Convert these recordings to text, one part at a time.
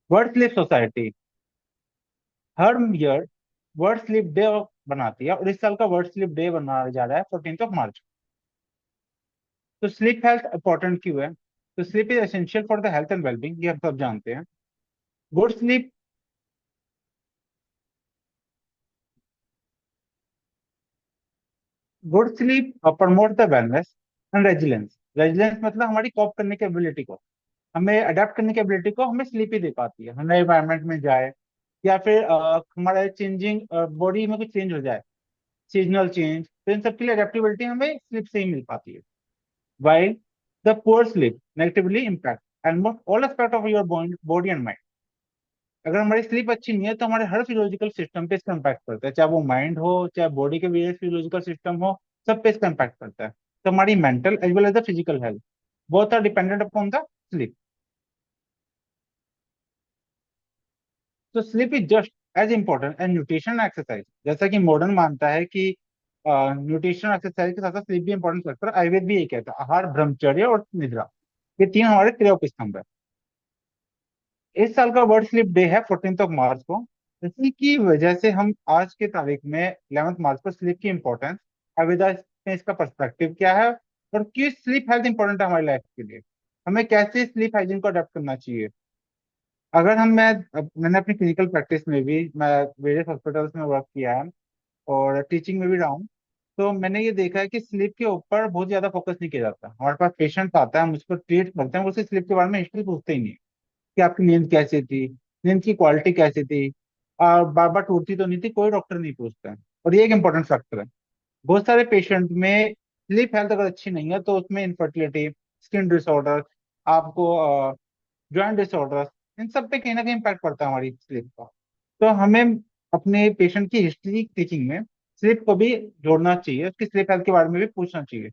World sleep society हर year world sleep day बनाती है, और इस साल का वर्ल्ड स्लीप डे बनाया जा रहा है 14 मार्च। तो स्लीप हेल्थ इंपॉर्टेंट क्यों है? तो sleep is essential for the health and wellbeing, ये हम सब जानते हैं। Good sleep good sleep promote the wellness and resilience. Resilience मतलब हमारी कॉप करने की एबिलिटी को, हमें अडेप्ट करने की एबिलिटी को हमें स्लीप ही दे पाती है। हम नए एनवायरनमेंट में जाए, या फिर हमारा चेंजिंग बॉडी में कुछ चेंज हो जाए, सीजनल चेंज, तो इन सब के लिए अडेप्टेबिलिटी हमें स्लीप से ही मिल पाती है। While the poor sleep negatively impact almost all aspect of your body and mind। अगर हमारी स्लीप अच्छी नहीं है तो हमारे हर फिजियोलॉजिकल सिस्टम पे इसका इम्पैक्ट पड़ता है, चाहे वो माइंड हो, चाहे बॉडी के वेरियस फिजियोलॉजिकल सिस्टम हो, सब पे इसका इम्पैक्ट पड़ता है। तो हमारी mental as well as the physical health both are dependent upon the sleep. तो sleep is just as important as nutrition exercise. जैसा कि मॉडर्न मानता है कि न्यूट्रिशन एक्सरसाइज के साथ साथ स्लीप भी इंपॉर्टेंट फैक्टर है, आयुर्वेद भी यही कहता है। आहार, ब्रह्मचर्य और निद्रा, ये तीन हमारे क्रिया स्तंभ है। इस साल का वर्ल्ड स्लीप डे है 14 मार्च को। इसी की वजह से हम आज के तारीख में 11 मार्च को स्लीप की इंपॉर्टेंस, आयुर्वेदा में इसका पर्सपेक्टिव क्या है, और क्यों स्लीप हेल्थ इंपॉर्टेंट है हमारी लाइफ के लिए, हमें कैसे स्लीप हाइजीन को अडेप्ट करना चाहिए। अगर मैंने अपनी क्लिनिकल प्रैक्टिस में भी, मैं वेरियस हॉस्पिटल्स में वर्क किया है और टीचिंग में भी रहा हूँ, तो मैंने ये देखा है कि स्लीप के ऊपर बहुत ज्यादा फोकस नहीं किया जाता। हमारे पास पेशेंट आता है, हम उसको ट्रीट करते हैं, वो उसकी स्लीप के बारे में हिस्ट्री पूछते ही नहीं कि आपकी नींद कैसी थी, नींद की क्वालिटी कैसी थी, और बार बार टूटती तो नहीं थी, कोई डॉक्टर नहीं पूछता है। और ये एक इंपॉर्टेंट फैक्टर है। बहुत सारे पेशेंट में स्लीप हेल्थ अगर अच्छी नहीं है तो उसमें इनफर्टिलिटी, स्किन डिसऑर्डर, आपको जॉइंट डिसऑर्डर, इन सब पे कहीं ना कहीं इम्पैक्ट पड़ता है हमारी स्लीप का। तो हमें अपने पेशेंट की हिस्ट्री टीचिंग में स्लीप को भी जोड़ना चाहिए, उसकी स्लीप हेल्थ के बारे में भी पूछना चाहिए,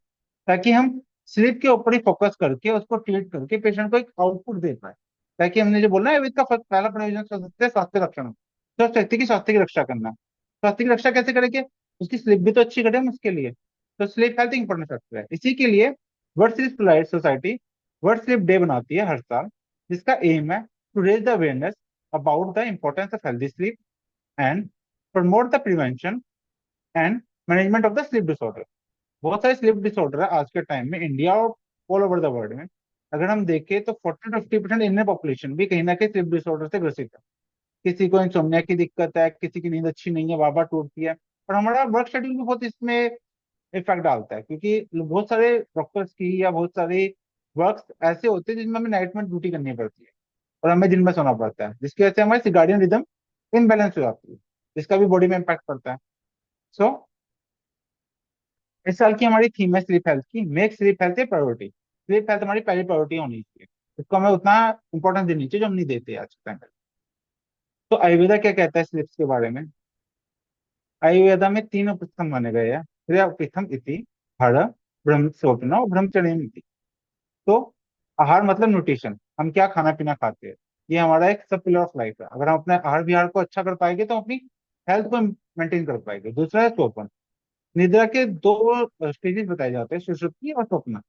ताकि हम स्लीप के ऊपर ही फोकस करके उसको ट्रीट करके पेशेंट को एक आउटपुट दे पाए। ताकि हमने जो बोला है, इसका पहला प्रयोजन स्वास्थ्य रक्षण, स्वस्थ व्यक्ति की स्वास्थ्य की रक्षा करना। स्वास्थ्य की रक्षा कैसे करेंगे? उसकी स्लीप भी तो अच्छी करें हम उसके लिए। तो स्लीप हेल्थ इंपॉर्टेंट फैक्टर है, इसी के लिए world sleep society world sleep day बनाती है हर साल, जिसका एम है to raise the awareness about the importance of healthy sleep and promote the prevention and management of the sleep disorder. बहुत सारे स्लीप डिसऑर्डर है आज के टाइम में इंडिया और ऑल ओवर द वर्ल्ड में। अगर हम देखें तो 40 to 50% इंडियन पॉपुलेशन भी कहीं ना कहीं स्लीप डिसऑर्डर से ग्रसित है। किसी को इंसोम्निया की दिक्कत है, किसी की नींद अच्छी नहीं है, बार बार टूटती है। और हमारा वर्क शेड्यूल भी बहुत इसमें इफेक्ट डालता है, क्योंकि बहुत सारे डॉक्टर्स की या बहुत सारे वर्क ऐसे होते हैं जिनमें हमें नाइट में ड्यूटी करनी पड़ती है और हमें दिन में सोना पड़ता है, जिसकी वजह से हमारी सिर्काडियन रिदम इनबैलेंस हो जाती है, जिसका भी बॉडी में इम्पैक्ट पड़ता है। सो इस साल की हमारी थीम है स्लीप हेल्थ की, make sleep health a priority. Sleep health हमारी पहली प्रायोरिटी होनी चाहिए, इसको हमें उतना इंपॉर्टेंस देनी चाहिए जो हम नहीं देते आज के टाइम पे। तो आयुर्वेदा क्या कहता है स्लीप्स के बारे में? आयुर्वेदा में तीन उपस्थम माने गए हैं, क्रिया उपस्थम इति, हर, ब्रह्म स्वप्न और ब्रह्मचर्य इति। तो आहार मतलब न्यूट्रिशन, हम क्या खाना पीना खाते हैं, ये हमारा एक सब पिलर ऑफ लाइफ है। अगर हम अपने आहार विहार को अच्छा कर पाएंगे तो हम अपनी हेल्थ को मेंटेन कर पाएंगे। दूसरा है स्वप्न। निद्रा के दो स्टेजेस बताए जाते हैं, सुषुप्ति और स्वप्न।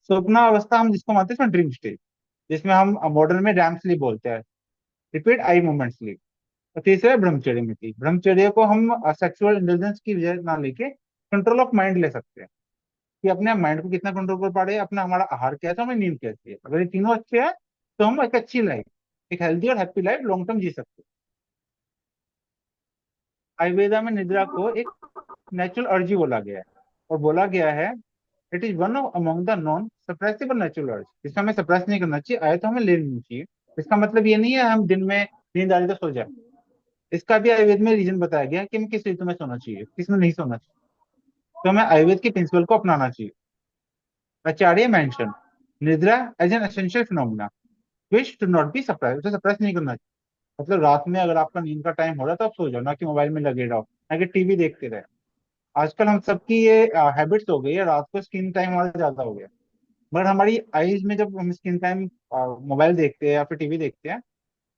स्वप्न अवस्था हम जिसको मानते हैं इसमें ड्रीम स्टेज, जिसमें हम मॉडर्न में रैम स्लीप बोलते हैं, रिपीट आई मूवमेंट स्लीप। और तीसरा है ब्रह्मचर्य में थी। ब्रह्मचर्य को हम सेक्सुअल इंटेलिजेंस की वजह ना लेके कंट्रोल ऑफ माइंड ले सकते हैं, कि अपने माइंड को कितना कंट्रोल कर पा रहे हैं, अपना हमारा आहार क्या है, तो हमें नींद कैसी है। अगर ये तीनों अच्छे हैं तो हम एक अच्छी लाइफ, एक हेल्दी और हैप्पी लाइफ लॉन्ग टर्म जी सकते हैं। आयुर्वेदा में निद्रा को एक नेचुरल अर्जी बोला गया है, और बोला गया है it is one of among the non suppressible natural urge. इसका हमें सप्रेस नहीं करना चाहिए, आए तो हमें ले लेनी चाहिए। इसका मतलब ये नहीं है हम दिन में नींद आ रही तो सो जाए। इसका भी आयुर्वेद में रीजन बताया गया है कि हमें किस ऋतु में सोना चाहिए, किस में नहीं सोना चाहिए। तो हमें आयुर्वेद के प्रिंसिपल को अपनाना चाहिए। Acharya mention nidra as an essential phenomena which to not be suppress, उसे सप्रेस नहीं करना चाहिए। मतलब रात में अगर आपका नींद का टाइम हो रहा है तो आप सो जाओ, ना कि मोबाइल में लगे रहो, ना कि टीवी देखते रहे। आजकल हम सबकी ये हैबिट्स हो गई है, रात को स्क्रीन टाइम हमारा ज्यादा हो गया। मगर हमारी आईज में जब हम स्क्रीन टाइम मोबाइल देखते हैं या फिर टीवी देखते हैं,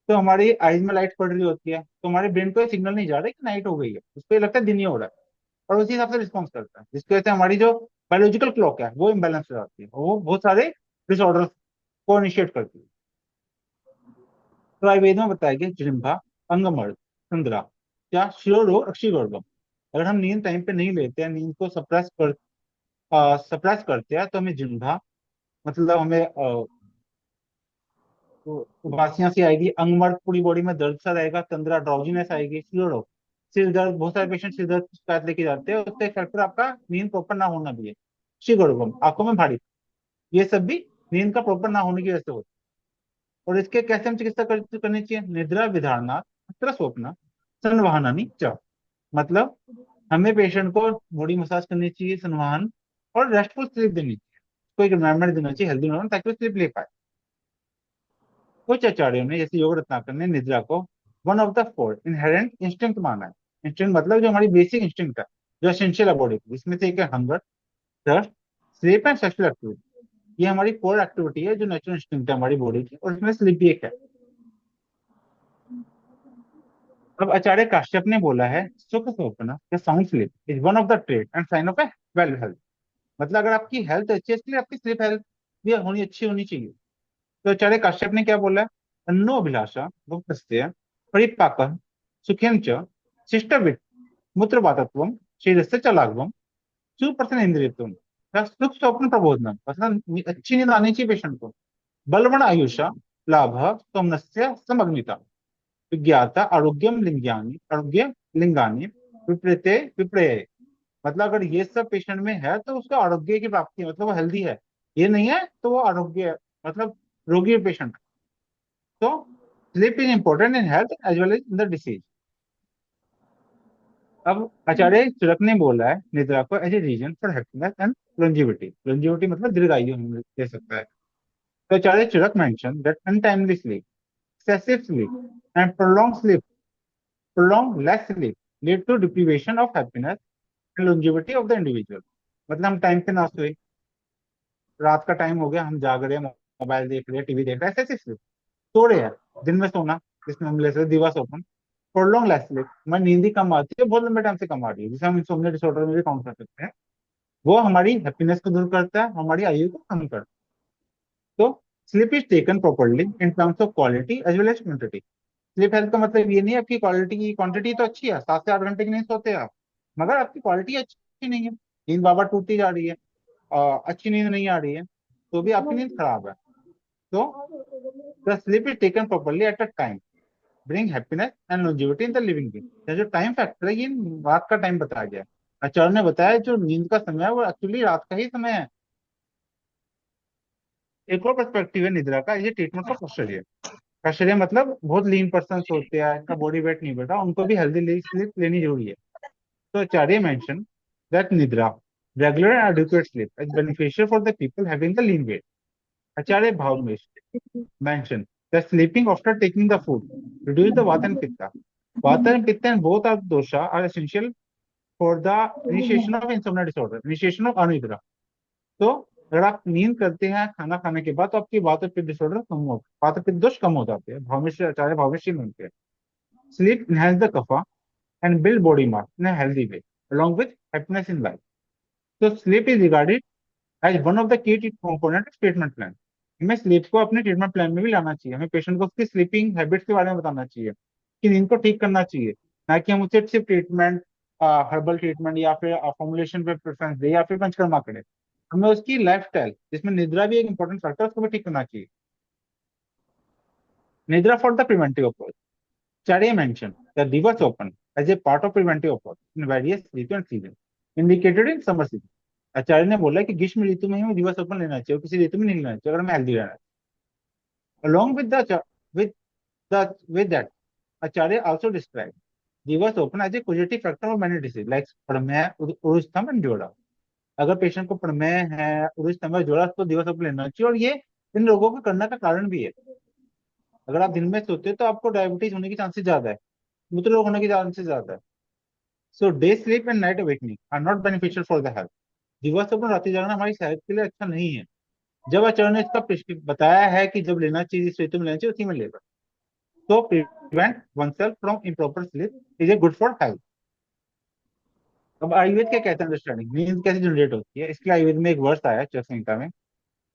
तो हमारी आईज में लाइट पड़ रही होती है, तो हमारे ब्रेन को सिग्नल नहीं जा रहा है कि नाइट हो गई है, उसको ये लगता है दिन ही हो रहा है, और उसी हिसाब से रिस्पॉन्स करता है, जिसकी वजह से हमारी जो बायोलॉजिकल क्लॉक है वो इम्बेलेंस हो जाती है, और वो बहुत सारे डिसऑर्डर को इनिशिएट करती है। तो आयुर्वेद में बताया गया जिह्वा, अंगमर्द, तंद्रा, क्या शिरोरोग, अक्षीगोर्भम। अगर हम नींद टाइम पे नहीं लेते हैं, नींद को सप्रेस करते हैं, तो हमें जिह्वा, मतलब हमें उबासियां सी आएगी, अंगमर्द पूरी बॉडी में दर्द सा रहेगा, तंद्रा ड्राउजीनेस आएगी, शिरोरोग सिर दर्द, बहुत सारे पेशेंट सिर दर्द की शिकायत लेके जाते हैं, उसका एक फैक्टर आपका नींद प्रॉपर ना होना भी है। शिरोरोगम आंखों में भारी, ये सब भी नींद का प्रॉपर ना होने की वजह से होता है। और इसके कैसे हम चिकित्सा करनी चाहिए? निद्रा विधारणात् अत्र स्वप्न संवहनानि च। मतलब हमें पेशेंट को बॉडी मसाज करनी चाहिए, संवहन, और रेस्टफुल स्लीप देनी चाहिए, कोई एनवायरमेंट देना चाहिए, हेल्दी एनवायरमेंट, ताकि वो स्लीप ले पाए। कुछ आचार्यों ने, जैसे योग रत्नाकर ने, निद्रा को one of the four inherent instinct माना है। इंस्टिंक्ट मतलब जो हमारी बेसिक इंस्टिंक्ट है, जो एसेंशियल है बॉडी की, इसमें से एक है hunger, thirst, sleep and sexual activity. ये हमारी फोर एक्टिविटी है जो नेचुरल इंस्टिंक्ट है हमारी बॉडी की, और इसमें स्लीप भी एक है। अब आचार्य काश्यप ने बोला है, सुख स्वप्न या sound sleep is one of the trait and sign of a well health. मतलब अगर आपकी हेल्थ अच्छी है, इसलिए आपकी स्लीप हेल्थ भी होनी अच्छी होनी चाहिए। तो आचार्य काश्यप ने क्या बोला है? अन्नो अभिलाषा भुक्तस्य परिपाक सुखेम च शिष्टविद मूत्रवातत्वम शीरस्य च लाघवम सुप्रसन्न इंद्रियत्वम। सुख स्वप्न प्रबोधनम, मतलब अच्छी नींद आनी चाहिए पेशेंट को। बलवण आयुषा लाभ सोमनस्य समग्निता विज्ञाता आरोग्यम लिंगानी, आरोग्य लिंगानी विपरीते विपर्य। मतलब अगर ये सब पेशेंट में है तो उसका आरोग्य की प्राप्ति है, मतलब वो हेल्दी है। ये नहीं है तो वो आरोग्य है, मतलब रोगी पेशेंट। तो sleep is important in health as well as in the disease. अब आचार्य चरक ने बोला है निद्रा को as a reason for happiness and longevity। longevity मतलब दीर्घायु हमें दे सकता है। तो Acharya Charak mention that untimely sleep, excessive sleep, and prolonged less sleep lead to deprivation of happiness and longevity of the individual। मतलब हम टाइम पे ना सोए, रात का टाइम हो गया, हम जाग रहे हैं, मोबाइल देख रहे हैं, टीवी देख रहे हैं, ऐसे स्लीप, सो रहे हैं, दिन में सोना, जिसमें हम ले सकते दिवस ओपन, प्रोलॉन्ग लेस स्लीप, हमारी नींद ही कम आती है, बहुत लंबे टाइम से कम आ रही है, जिसे हम इंसोम्निया डिसऑर्डर में भी काउंट कर सकते हैं। वो हमारी हैप्पीनेस को दूर करता है, हमारी आयु को कम करता है। तो sleep is taken properly in terms of quality as well as quantity. Sleep health का मतलब ये नहीं है आपकी क्वालिटी की, क्वांटिटी तो अच्छी है, 7 से 8 घंटे की नहीं सोते आप, मगर आपकी क्वालिटी अच्छी नहीं है, नींद बार बार टूटती जा रही है, अच्छी नींद नहीं आ रही है, तो भी आपकी नींद खराब है। तो the sleep is taken properly at a time bring happiness and longevity in the living being. ये जो टाइम फैक्टर है, ये रात का टाइम बताया गया है। आचार्य ने बताया जो नींद का समय है वो एक्चुअली रात का ही समय है। एक और पर्सपेक्टिव है निद्रा का, ये ट्रीटमेंट ऑफ ऑस्ट्रेलिया। ऑस्ट्रेलिया मतलब बहुत लीन पर्सन होते हैं, इनका बॉडी वेट नहीं बढ़ा, उनको भी हेल्दी स्लीप लेनी जरूरी है। तो आचार्य मेंशन दैट निद्रा, regular and adequate sleep is beneficial for the people having the lean weight. Acharya भावमेश mentioned that sleeping after taking the food reduce the vata and pitta. Vata and pitta and both are dosha are essential for the initiation of insomnia disorder, initiation of अनिद्रा। तो अगर आप नींद करते हैं खाना खाने के बाद, तो आपकी वात पित्त डिसऑर्डर कम हो, वात पित्त दोष कम हो जाते हैं। भावेश आचार्य भावेशी मिलते हैं। Sleep enhance the kapha and build body mass in a healthy way along with happiness in life। तो sleep is regarded as one of the key component treatment plan. हमें स्लीप को अपने ट्रीटमेंट प्लान में भी लाना चाहिए, हमें patient को उसकी स्लीपिंग हैबिट्स के बारे में बताना चाहिए, कि नींद को ठीक करना चाहिए, ना कि हम उसे सिर्फ ट्रीटमेंट, हर्बल ट्रीटमेंट या फिर फॉर्मुलेशन पे प्रेफरेंस दे या फिर पंचकर्मा करे। हमें उसकी लाइफ स्टाइल, जिसमें निद्रा भी एक इंपॉर्टेंट फैक्टर है, उसको भी ठीक करना चाहिए। निद्रा for the preventive approach, Charya mentioned the reverse open as a part of preventive approach in various season and season indicated in summer season। आचार्य ने बोला कि ग्रीष्म ऋतु में ही रिवर्स ओपन लेना चाहिए, किसी ऋतु में नहीं लेना चाहिए, अगर हमें हेल्दी रहना है। Along with with that, Acharya also described reverse open as a causative factor of many diseases like प्रमेह, उरुस्थम and जोड़ा। अगर पेशेंट को प्रमेह है, उरुस्थम है, जोड़ा, तो रिवर्स ओपन लेना चाहिए, और ये इन रोगों को करने का कारण भी है। अगर आप दिन में सोते हो तो आपको डायबिटीज होने की चांसेस ज्यादा है, मूत्र रोग होने की चांसेस ज्यादा है। So day sleep and night awakening are not beneficial for the health. दिवस अपन रात्रि जागना हमारी सेहत के लिए अच्छा नहीं है। जब आचार्य ने इसका बताया है कि जब लेना चाहिए, जिस ऋतु में लेना चाहिए, उसी में लेगा। तो prevent oneself from improper sleep is a good for health. अब आयुर्वेद क्या कहते हैं अंडरस्टैंडिंग नींद कैसे जनरेट होती है, इसके लिए आयुर्वेद में एक वर्ष आया है चरक संहिता में,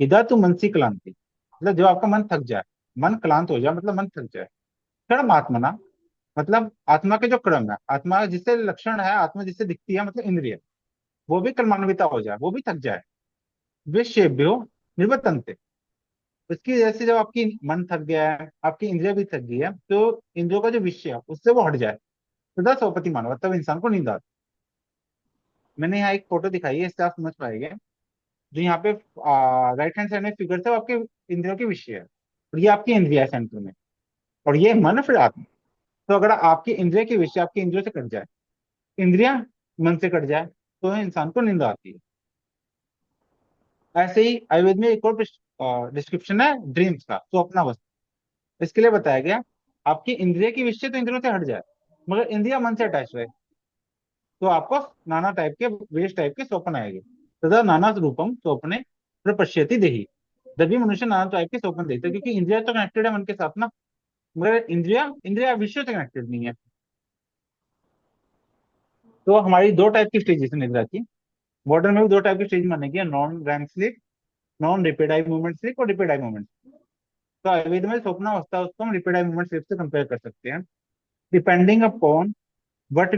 इदा तू मनसी क्लांति, मतलब जब आपका मन थक जाए, मन क्लांत हो जाए, मतलब मन थक जाए, कर्म आत्मना, मतलब आत्मा के जो क्रम है, आत्मा जिससे लक्षण है, आत्मा जिससे दिखती है, मतलब इंद्रिय, वो भी कर्मान्विता हो जाए, वो भी थक जाए। विषयेभ्यो निवर्तन्ते, उसकी वजह से जब आपकी मन थक गया है, आपकी इंद्रिया भी थक गई है, तो इंद्रियों का जो विषय है उससे वो हट जाए, तदा सोपति मानव, तब इंसान को नींद आती है। मैंने यहाँ एक फोटो दिखाई है, इससे आप समझ पाएंगे। जो यहाँ पे राइट हैंड साइड में फिगर है, वो आपके इंद्रियों के विषय है, और ये आपकी इंद्रिया है सेंटर में, और ये मन फिर आत्मा। तो अगर आपकी इंद्रिय के विषय आपकी इंद्रियों से कट जाए, इंद्रिया मन से कट जाए, तो इंसान को नींद आती है। ऐसे ही आयुर्वेद में एक और डिस्क्रिप्शन है ड्रीम्स का, स्वप्नावस्था। इसके लिए बताया गया, आपकी इंद्रिय की विषय तो इंद्रियों से हट जाए, मगर इंद्रिया मन से अटैच रहे, तो आपको नाना टाइप के वेश टाइप के स्वप्न आएंगे। तथा नाना रूपम स्वप्ने प्रपश्यति देही, जब भी मनुष्य नाना टाइप के स्वप्न देखता है, क्योंकि इंद्रिया तो कनेक्टेड है मन के साथ ना, मगर इंद्रिया इंद्रिया विषय से कनेक्टेड नहीं है। तो हमारी दो टाइप की स्टेजेस है निद्रा की। मॉडर्न में भी दो टाइप की स्टेज मानेगी, non REM sleep, non rapid eye movement sleep और रिपीट आई मूवमेंट। तो आयुर्वेद में स्वप्न अवस्था है, उसको हम रिपीट आई मूवमेंट स्लीप से कंपेयर कर सकते हैं, depending upon what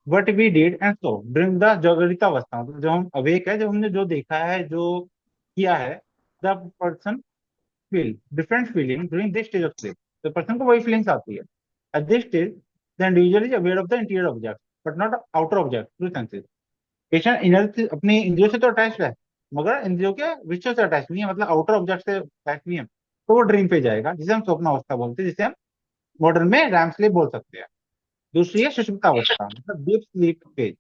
what we did and so during the जागृता अवस्था, मतलब जब हम अवेक है, जब हमने जो देखा है, जो किया है, the person feel different feeling during this stage of sleep. तो पर्सन को वही फीलिंग्स आती है at this stage. The individual is aware of the interior object but not outer object through senses. Patient inner अपनी इंद्रियों से तो attach है, मगर इंद्रियों के विषयों से अटैच नहीं है, मतलब आउटर ऑब्जेक्ट से अटैच नहीं है, तो वो ड्रीम पे जाएगा, जिसे हम स्वप्न अवस्था बोलते हैं, जिसे हम मॉडर्न में रैम स्लीप बोल सकते हैं। दूसरी है सुषुप्त अवस्था, मतलब डीप स्लीप फेज।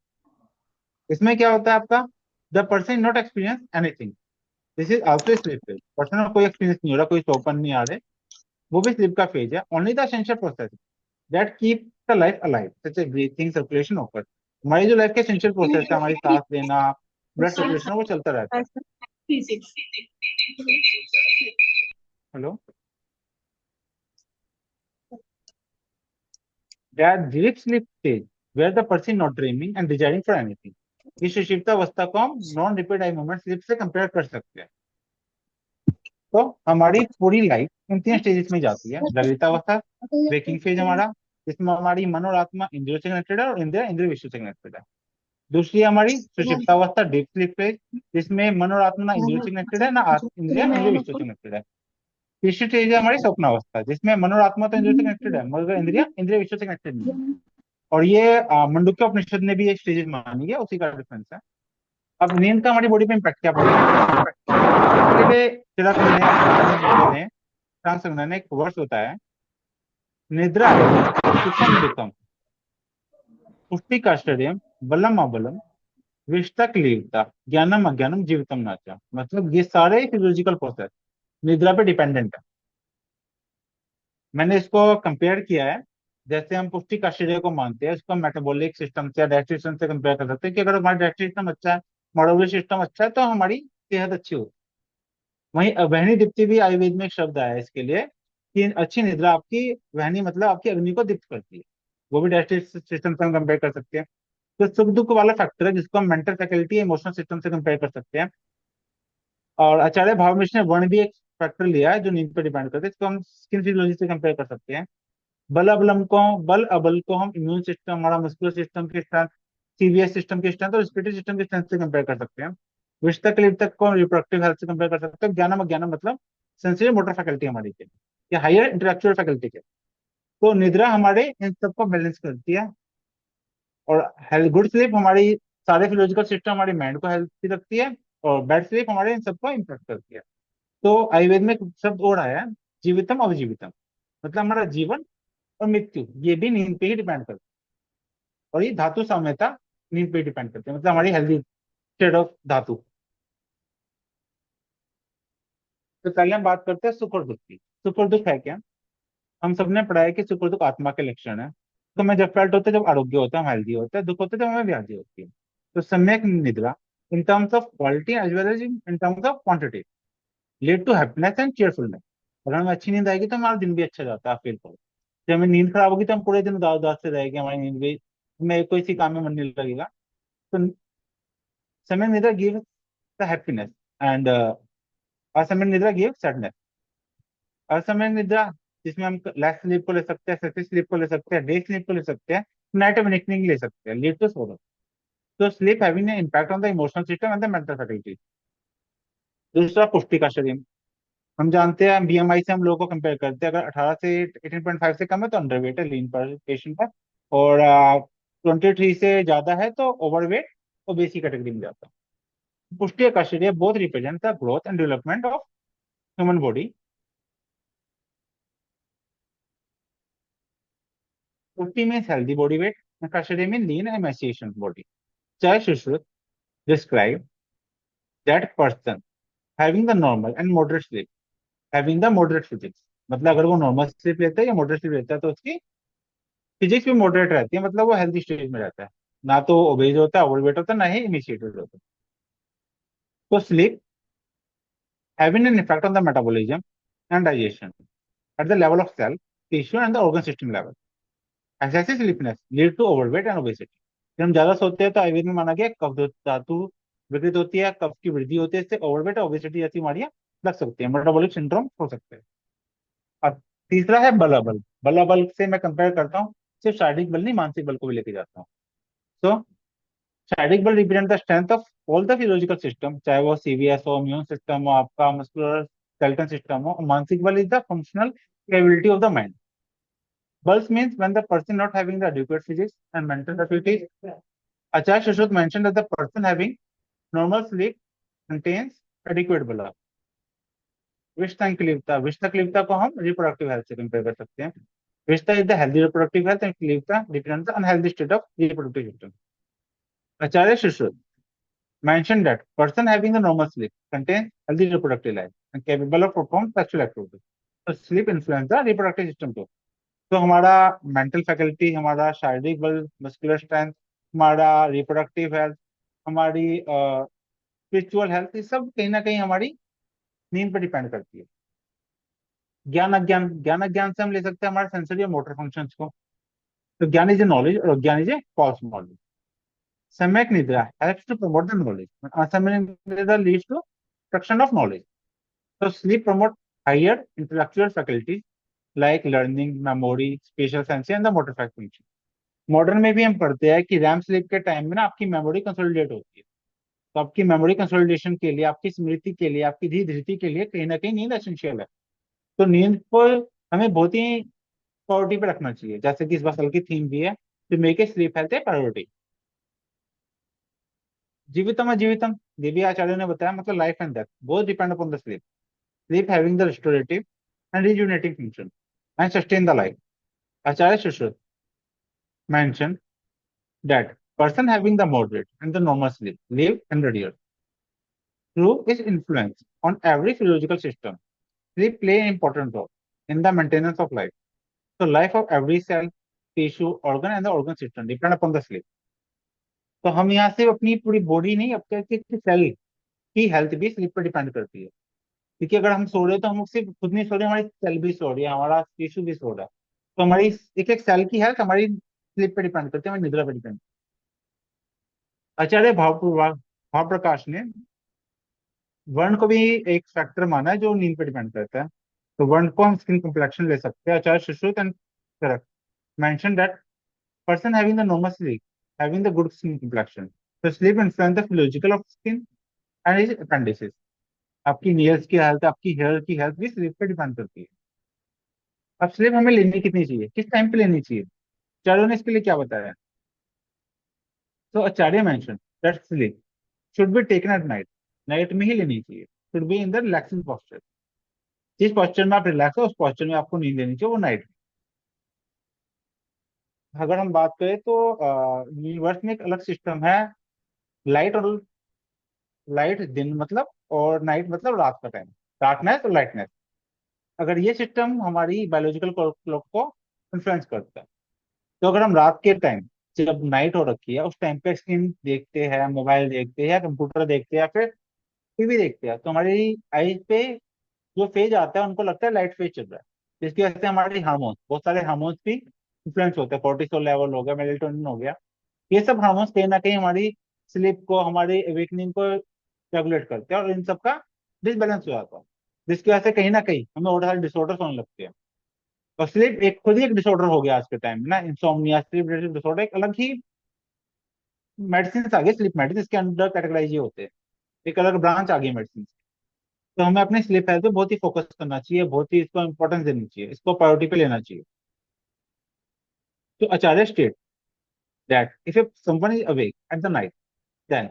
इसमें क्या होता है आपका, the person not experience anything, this is also sleep phase. Person को कोई एक्सपीरियंस नहीं हो रहा, कोई स्वप्न नहीं आ रहे, वो भी स्लीप का फेज है। Only the essential process that keep the life alive such A breathing circulation occur, हमारी जो लाइफ के एसेंशियल प्रोसेस है, हमारी सांस लेना, ब्लड सर्कुलेशन, वो चलता रहता है। Hello. That deep sleep stage where the person not dreaming and desiring for anything, इस सुषुप्त अवस्था को हम non rapid eye movement sleep से कंपेयर कर सकते हैं। तो हमारी पूरी लाइफ इन तीन स्टेजेस में जाती है, ललित अवस्था, वेकिंग फेज हमारा, जिसमें हमारी मन और आत्मा इंद्रियों से कनेक्टेड है, और इंद्रिया इंद्रिय विषय से कनेक्टेड है। दूसरी है हमारी सुषुप्तावस्था, डीप स्लीप फेज, जिसमें मन और आत्मा ना इंद्रियों से कनेक्टेड है, ना इंद्रिया इंद्रिय विषयों से कनेक्टेड है। तीसरी स्टेज है हमारी स्वप्नावस्था, जिसमें मन और आत्मा तो इंद्रियों से कनेक्टेड है, मगर इंद्रिया इंद्रिय विषयों से कनेक्टेड नहीं है। और ये मंडूक्य उपनिषद ने भी एक स्टेजेस मानी है, उसी का डिफरेंस है। अब नींद का हमारी बॉडी पे इम्पैक्ट क्या पड़ेगा, इसके लिए चिरक ने सांसंगना ने एक वर्ष बताया, निद्रा है सुखम दुखम पुष्टिकाश्चर्यम बलम अबलम विष्टक लीवता ज्ञानम अज्ञानम जीवितम नाचा, मतलब ये सारे फिजियोलॉजिकल प्रोसेस निद्रा पे डिपेंडेंट है। मैंने इसको कंपेयर किया है, जैसे हम पौष्टिक आश्चर्य को मानते हैं, इसको हम मेटाबॉलिक सिस्टम से या डाइजेस्टिव सिस्टम से कंपेयर कर सकते हैं, कि अगर हमारा डाइजेस्टिव सिस्टम अच्छा है, मेटाबॉलिक सिस्टम अच्छा है, तो हमारी सेहत अच्छी होगी। वहीं वहनी दीप्ति भी आयुर्वेद में एक शब्द आया है इसके लिए, कि अच्छी निद्रा आपकी वहनी मतलब आपकी अग्नि को दीप्त करती है, वो भी डाइजेस्टिव सिस्टम से हम कंपेयर कर सकते हैं। तो सुख दुख वाला फैक्टर है, जिसको हम मेंटल फैकल्टी इमोशनल सिस्टम से कंपेयर कर सकते हैं। और आचार्य भावमिश्र ने वर्ण भी एक फैक्टर लिया है जो नींद पर डिपेंड करते हैं, इसको हम स्किन फिजियोलॉजी से कंपेयर कर सकते हैं। बल अबल को हम इम्यून सिस्टम, हमारा मस्कुलर सिस्टम के स्ट्रेंथ, सीवीएस सिस्टम के स्ट्रेंथ और रिस्पिरेटरी सिस्टम के स्ट्रेंथ से कंपेयर कर सकते हैं। विष्ठा क्लिप तक को हम रिप्रोडक्टिव हेल्थ से कंपेयर कर सकते हैं। ज्ञानम अज्ञानम मतलब सेंसरी मोटर फैकल्टी हमारी के, या हायर इंटेलेक्चुअल फैकल्टी के। तो निद्रा हमारे इन सबको बैलेंस करती है, और हेल्थ गुड स्लीप हमारी सारे फिजियोलॉजिकल सिस्टम, हमारी माइंड को हेल्थी रखती है, और बैड स्लीप हमारे इन सबको इम्पेक्ट करती है। तो आयुर्वेद में एक शब्द और आया है, जीवितम अवजीवितम, मतलब हमारा जीवन और मृत्यु ये भी नींद पे ही डिपेंड करता है। और ये धातु साम्यता नींद पे डिपेंड करते हैं, मतलब हमारी हेल्दी स्टेट ऑफ धातु। तो पहले हम बात करते हैं सुख और दुख की। सुख और दुख है क्या, हम सबने पढ़ा है कि सुख और दुख आत्मा के लक्षण है। तो हमें जब फेल्ट होता है, जब आरोग्य होता है, हम हेल्दी होता है, दुख होता है जब हमें व्याधि होती है। तो samyak nidra in terms of quality as well as in terms of quantity lead to happiness and cheerfulness. अगर हमें अच्छी नींद आएगी तो हमारा दिन भी अच्छा जाता है, फील करो। जब हमें नींद खराब होगी तो हम पूरे दिन उदास उदास से रहेंगे, हमारी नींद भी, हमें कोई सी काम में मन नहीं लगेगा। तो समय निद्रा गिव्स द हैप्पीनेस, एंड असमय निद्रा गिव्स सैडनेस। असमय निद्रा जिसमें हम लेस स्लीप को ले सकते हैं, एक्सेसिव स्लीप को ले सकते हैं, डे स्लीप को ले सकते हैं, नाइट अवेकनिंग ले सकते हैं, लीड टू सोरो। तो sleep having an impact on the emotional system and the mental faculty. दूसरा, पुष्टि का शरीर। हम जानते हैं बीएमआई से हम लोगों को कंपेयर करते हैं, अगर 18 से 18.5 से कम है तो अंडरवेट है, लीन पर पेशेंट है, और 23 से ज्यादा है तो ओवरवेट, ओबेसी कैटेगरी में जाता है। पुष्टि का शरीर both represent the growth and development of human body. Pushti means healthy body weight, का शरीर मीन लीन एमेसिएशन बॉडी। चाहे Sushruta describe that person having the normal and moderate sleep, having the moderate physics. मतलब अगर वो नॉर्मल स्लीप लेता है या moderate sleep लेता है तो उसकी फिजिक्स भी मॉडरेट रहती है, मतलब वो हेल्थी स्टेज में रहता है, ना तो ओबेज होता है, ओवरवेट होता है, ना ही इनिशिएटेड होता है। तो sleep having an effect on the metabolism and digestion at the level of cell, tissue and the organ system level. Excessive sleepiness lead to overweight and obesity. जब हम ज्यादा सोते हैं तो आयुर्वेद में माना गया कफ धातु विकृत होती है, कफ की वृद्धि होती है, इससे ओवरवेट और ओबेसिटी जैसी बीमारियां लग सकती है, मेटाबॉलिक सिंड्रोम हो सकते हैं। और तीसरा है बलाबल। बलाबल से मैं कंपेयर करता हूँ, सिर्फ शारीरिक बल नहीं, मानसिक बल को भी लेके जाता हूँ। तो शारीरिक बल represent the strength of all the physiological system, चाहे वो सीवीएस हो, इम्यून सिस्टम हो, आपका मस्कुलर स्केलेटन सिस्टम हो। मानसिक बल is the functional capability of the mind. Pulse means when the person not having the adequate physics and mental faculties. Acharya Shashwat mentioned that the person having normal sleep contains adequate bala. विश्वता विश्व क्लिवता को हम reproductive health से compare कर सकते हैं। विश्वता is the healthy reproductive health and क्लिवता depends the unhealthy state of reproductive system. Acharya Shashwat mentioned that person having the normal sleep contains healthy reproductive life and capable of perform sexual activity. So sleep influence the reproductive system too. तो हमारा mental faculty, हमारा शारीरिक बल, muscular strength, हमारा reproductive health, हमारी spiritual health, ये सब कहीं ना कहीं हमारी नींद पर डिपेंड करती है। ज्ञान अज्ञान, ज्ञान अज्ञान से हम ले सकते हैं हमारे सेंसरी और मोटर फंक्शंस को। तो ज्ञान इज ए नॉलेज और अज्ञान इज ए फॉल्स नॉलेज। सम्यक निद्रा helps to promote the knowledge, असम्यक निद्रा leads to destruction of knowledge. तो sleep promote higher intellectual faculty like learning, memory, special sense and the motor function. Modern में भी हम पढ़ते हैं कि रैम स्लीप के टाइम में ना आपकी मेमोरी कंसोलिडेट होती है। तो आपकी मेमोरी कंसोलिडेशन के लिए, आपकी स्मृति के लिए, आपकी धीरे धृति के लिए कहीं ना कहीं नींद एसेंशियल है। तो नींद को हमें बहुत ही प्रायोरिटी पे रखना चाहिए, जैसे कि इस बार साल की थीम भी है to make a sleep health a priority. जीवितम अजीवितम, देवी आचार्य ने बताया, मतलब life and death both depend upon the sleep. Sleep having the restorative and rejuvenating function and sustain the life. Acharya Sushruta mention that person having the moderate and the normal sleep live 100 years. Through its influence on every physiological system, sleep play an important role in the maintenance of life. So life of every cell, tissue, organ and the organ system depend upon the sleep. तो हम यहाँ से अपनी पूरी body नहीं, अपने cell की health भी स्लीप पर डिपेंड करती है। क्योंकि अगर हम सो रहे हैं तो हम सिर्फ खुद नहीं सो रहे, हमारी सेल भी सो रही है, हमारा टिश्यू भी सो रहा है। तो हमारी एक एक सेल की हेल्थ हमारी स्लीप पर डिपेंड करती है, हमारी निद्रा पर डिपेंड। आचार्य भाव प्रकाश ने वर्ण को भी एक फैक्टर माना है जो नींद पे डिपेंड करता है। तो वर्ण को हम स्किन कम्प्लेक्शन ले सकते हैं। Acharya Sushruta and Charak mention that person having the normal sleep having the good skin complexion. तो sleep influence the physiological of skin and is appendices. आपकी नेल्स की हेल्थ, आपकी हेयर की हेल्थ भी स्लीप पे डिपेंड करती है। अब स्लीप हमें लेनी कितनी चाहिए, किस टाइम पे लेनी चाहिए, आचार्यों ने इसके लिए क्या बताया। तो Acharya mention that sleep should be taken at night, night में ही लेनी चाहिए। Should be in the relaxing posture, जिस पोस्चर में आप रिलैक्स हो उस पोस्चर में आपको नींद लेनी चाहिए, वो नाइट। अगर हम बात करें तो यूनिवर्स में एक अलग सिस्टम है, लाइट और लाइट दिन मतलब, और नाइट मतलब रात का टाइम, डार्कनेस और लाइटनेस। अगर ये सिस्टम हमारी बायोलॉजिकल क्लॉक को इन्फ्लुएंस करता है, तो अगर हम रात के टाइम, जब नाइट हो रखी है, उस टाइम पे स्क्रीन देखते हैं, मोबाइल देखते हैं या कंप्यूटर देखते हैं या फिर टीवी देखते हैं, तो हमारी आईज पे जो फेज आता है उनको लगता है लाइट फेज चल रहा है। जिसकी वजह से हमारी हार्मोन्स, बहुत सारे हार्मोन्स भी इन्फ्लुएंस होते हैं, कोर्टिसोल लेवल हो गया, मेलेटोनिन हो गया। ये सब हार्मोन्स कहीं ना कहीं हमारी स्लीप को, हमारी अवेकनिंग को रेगुलेट करते हैं, और इन सब का डिसबैलेंस हो जाता है, जिसकी वजह से कहीं ना कहीं हमें और सारे डिसऑर्डर्स होने लगते हैं। और स्लीप एक खुद ही एक डिसऑर्डर हो गया आज के टाइम में ना, इंसोम्निया, स्लीप डिसऑर्डर एक अलग ही मेडिसिन आ गई, स्लीप मेडिसिन, इसके अंडर कैटेगराइज ये होते हैं, एक अलग ब्रांच आ गई मेडिसिन। तो हमें अपने स्लीप हेल्थ पे बहुत ही फोकस करना चाहिए, बहुत ही इसको इंपॉर्टेंस देनी चाहिए, इसको प्रायोरिटी पे लेना चाहिए। तो Acharya state that if someone is awake at the night, then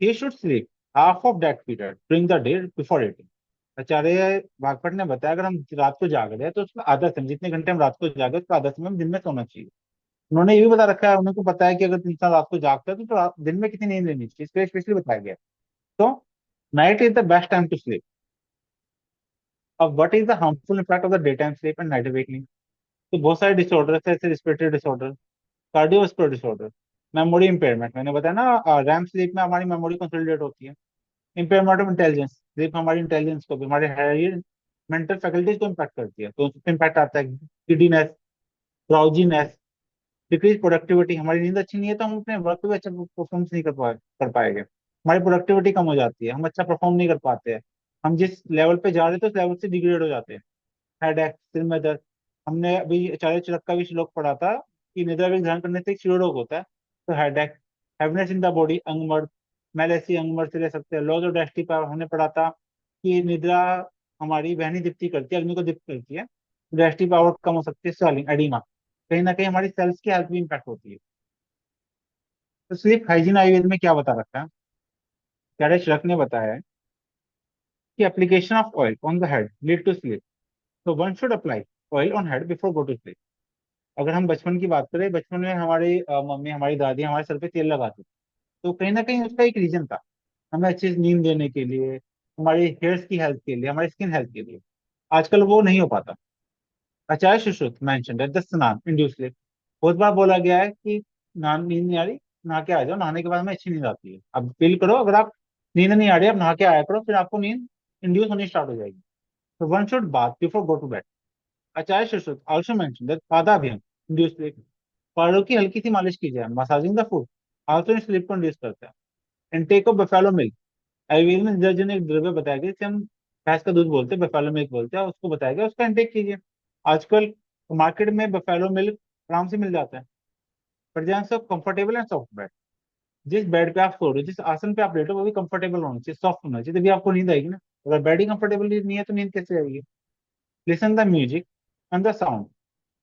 he should sleep half of that period during the day before eating। आचार्य भागवत ने बताया अगर हम रात को जाग रहे हैं तो उसका आधा समय, जितने घंटे हम रात को जागे उसका आधा समय हम दिन में सोना चाहिए। उन्होंने ये भी बता रखा है, उनको पता है कि अगर इंसान रात को जागता है तो दिन में कितनी नींद लेनी चाहिए, इसलिए स्पेशली बताया गया है। तो night is the best time to sleep. अब what is the harmful impact of the day time sleep and night awakening? तो बहुत सारे डिसऑर्डर है, जैसे respiratory disorder, cardiovascular disorder, memory impairment, मैंने बताया ना रैम स्लीप में हमारी मेमोरी कंसोलिडेट होती है। इम्पेयरमेंट ऑफ इंटेलिजेंस, स्लीप हमारी इंटेलिजेंस को भी, हमारे हायर मेंटल फैकल्टीज को इम्पैक्ट करती है, तो उसको इम्पैक्ट आता है। गिडीनेस, ड्राउजीनेस, डिक्रीज प्रोडक्टिविटी, हमारी नींद अच्छी नहीं है तो हम अपने वर्क पे भी अच्छा परफॉर्मेंस नहीं कर पाएंगे, हमारी प्रोडक्टिविटी कम हो जाती है, हम अच्छा परफॉर्म नहीं कर पाते हैं, हम जिस लेवल पे जा रहे थे उस लेवल से डिग्रेड हो जाते हैं। हेडेक, सिर में दर्द, हमने अभी आचार्य चरक का भी श्लोक पढ़ा था कि निद्रा में ध्यान करने से एक शिरोरोग होता है। तो हेडेक, हैवनेस इन द बॉडी, अंगमर्द, मैलेसी अंगमर्द से रह सकते हैं। लॉज ऑफ डेस्टी पर हमने पढ़ा था कि निद्रा हमारी वहनी दीप्ति करती है, अग्नि को दीप्त करती है, डेस्टी पावर कम हो सकती है, स्वेलिंग, एडिमा, कहीं ना कहीं हमारी सेल्स की हेल्थ भी इंपैक्ट होती है। तो स्लीप हाइजीन आयुर्वेद में क्या बता रखा है? आचार्य चरक ने बताया है कि application of oil on the head lead to sleep, तो one should apply oil on head before go to sleep. अगर हम बचपन की बात करें, बचपन में हमारी मम्मी, हमारी दादी हमारे सर पे तेल लगाती थी, तो कहीं ना कहीं उसका एक रीजन था, हमें अच्छी नींद देने के लिए, हमारी हेयर्स की हेल्थ के लिए, हमारी स्किन हेल्थ के लिए। आजकल वो नहीं हो पाता। आचार्य सुश्रुत मेंशन दैट द स्नान इंड्यूस स्लीप, बहुत बार बोला गया है कि नींद नहीं आ रही, नहा के आ जाओ, नहाने के बाद हमें अच्छी नींद आती है। अब फील करो, अगर आप नींद नहीं आ रही, आप नहा के आया करो, फिर आपको नींद इंड्यूस होनी स्टार्ट हो जाएगी। तो one should bath before go to bed. Acharya Sushruta also mention that पादाभ्याम इंड्यूस स्लीप, पैरों की हल्की सी मालिश की जाए, massaging the foot also sleep को इंड्यूस करता है। Intake of buffalo milk, Ayurveda में जज ने एक द्रव्य बताया गया जिसे हम भैंस का दूध बोलते हैं, बफेलो मिल्क बोलते हैं, उसको बताया गया, उसका इंटेक कीजिए। आजकल मार्केट में बफेलो मिल्क आराम से मिल जाता है। Presence of comfortable and soft bed, जिस बेड पे आप सो रहे हो, जिस आसन पे आप लेटे हो, वो भी कंफर्टेबल होना चाहिए, सॉफ्ट होना चाहिए, तभी आपको नींद आएगी ना। अगर बेड ही कंफर्टेबल नहीं है तो नींद कैसे आएगी? Listen the music and the sound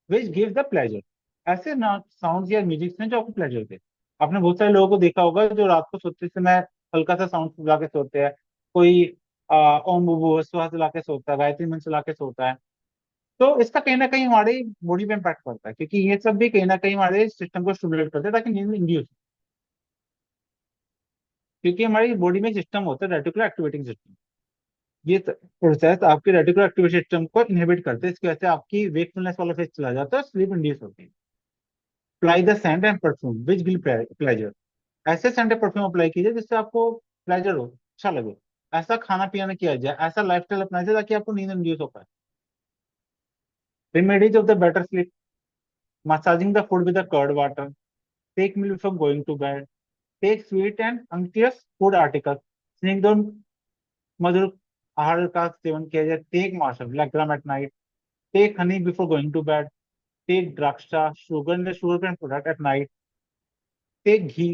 which give the pleasure, ऐसे ना साउंड या म्यूजिक में जो आपको प्लेजर दे। आपने बहुत सारे लोगों को देखा होगा जो रात को सोते समय हल्का सा साउंड चला के सोते हैं। कोई ओम बुबु स्वा चला के सोता है, गायत्री मंत्र चला के सोता है। तो इसका कहीं ना कहीं हमारी बॉडी पे इम्पैक्ट पड़ता है, क्योंकि ये सब भी कहीं ना कहीं हमारे सिस्टम को स्टिमुलेट करते हैं ताकि नींद इंड्यूस, क्योंकि हमारी बॉडी में सिस्टम होता है रेटिकुलर एक्टिवेटिंग सिस्टम, ये प्रोसेस आपके रेटिकुलर एक्टिवेटिंग सिस्टम को इनहिबिट करते हैं, इसकी वजह से आपकी वेकफुलनेस वाला फेज चला जाता है, स्लीप इंड्यूस होती है। Apply the scent and perfume which give pleasure, ऐसे सेंट एंड परफ्यूम अप्लाई कीजिए जिससे आपको प्लेजर हो, अच्छा लगे। ऐसा खाना पीना किया जाए, ऐसा लाइफस्टाइल अपनाया जाए ताकि आपको नींद इंड्यूस हो पाए। Remedies of the better sleep, massaging the food with the curd water, take milk before going to bed, take sweet and unctuous food article, snack down, मधुर आहार का सेवन किया जाए, take marshal black gram at night, take honey before going to bed, take द्राक्षा sugar cane product at night, take ghee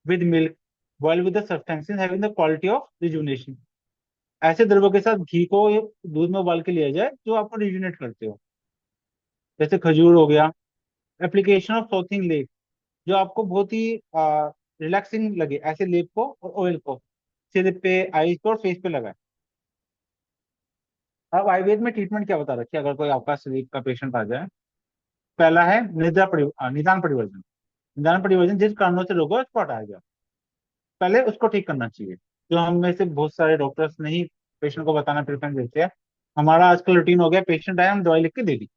with milk, boil with the substances having the quality of rejuvenation, ऐसे द्रव्यों के साथ घी को दूध में उबाल के लिया जाए जो आपको रिजुनेट करते हो, जैसे खजूर हो गया। एप्लीकेशन ऑफ सोथिंग लेप, जो आपको बहुत ही रिलैक्सिंग लगे, ऐसे लेप को और ऑयल को सिर पे, आईज पे और फेस पे लगाए। अब आयुर्वेद में ट्रीटमेंट क्या बता रखी है अगर कोई आपका स्लीप का पेशेंट आ जाए? पहला है निदान परिवर्जन। निदान परिवर्जन जिस कारणों से रोग है उसको हटाया जाए, पहले उसको ठीक करना चाहिए। जो हम में से बहुत सारे डॉक्टर्स नहीं पेशेंट को बताना प्रेफरेंस देते हैं। हमारा आजकल रूटीन हो गया, पेशेंट आया हम दवाई लिख के दे दी,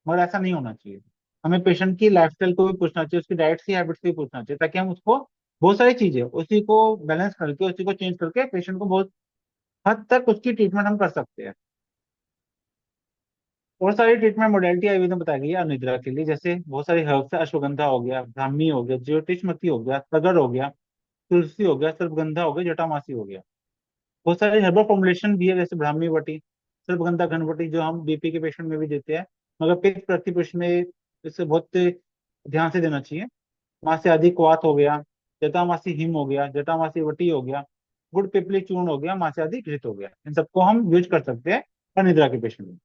मगर ऐसा नहीं होना चाहिए। हमें पेशेंट की लाइफस्टाइल को भी पूछना चाहिए, उसकी डाइट की हैबिट्स भी पूछना चाहिए, ताकि हम उसको बहुत सारी चीजें उसी को बैलेंस करके, उसी को चेंज करके पेशेंट को बहुत हद तक उसकी ट्रीटमेंट हम कर सकते हैं। और सारी ट्रीटमेंट मोडेलिटी आयुर्वेद में बताई गई है अनिद्रा के लिए, जैसे बहुत सारी हर्ब्स है, अश्वगंधा हो गया, ब्राह्मी हो गया, ज्योतिषमती हो गया, तगर हो गया, तुलसी हो गया, सर्पगंधा हो गया, जटामासी हो गया। बहुत सारे हर्बल फॉर्मुलेशन भी है, जैसे ब्राह्मी बटी, सर्पगंधा घनबटी, जो हम बीपी के पेशेंट में भी देते हैं। मगर पित्त प्रतिपुष्प में इसे बहुत ध्यान से देना चाहिए। मासे आदि क्वाथ हो गया, जटामासी हिम हो गया, जटामासी वटी हो गया, गुड़ पिपली चूर्ण हो गया, मासे आदि घृत हो गया, इन सबको हम यूज कर सकते हैं अनिद्रा के पेशेंट में।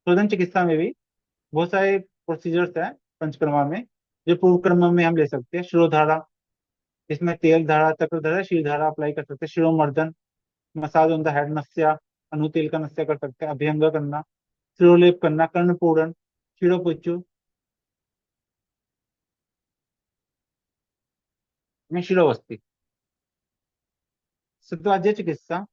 शोधन चिकित्सा में भी बहुत सारे प्रोसीजर्स हैं पंचकर्मा में, जो पूर्व कर्म में हम ले सकते हैं। शिरोधारा, इसमें तेल धारा, चक्रधारा, शीर धारा अप्लाई कर सकते हैं। शिरोमर्दन, मसाज ऑन द हेड, नस्या, अनुतेल का नस्या कर सकते हैं। अभ्यंग करना, शिरोलेप करना, कर्णपूरण, शिरोपुच्चु में शिरोवस्ती। सत्वाज्य चिकित्सा,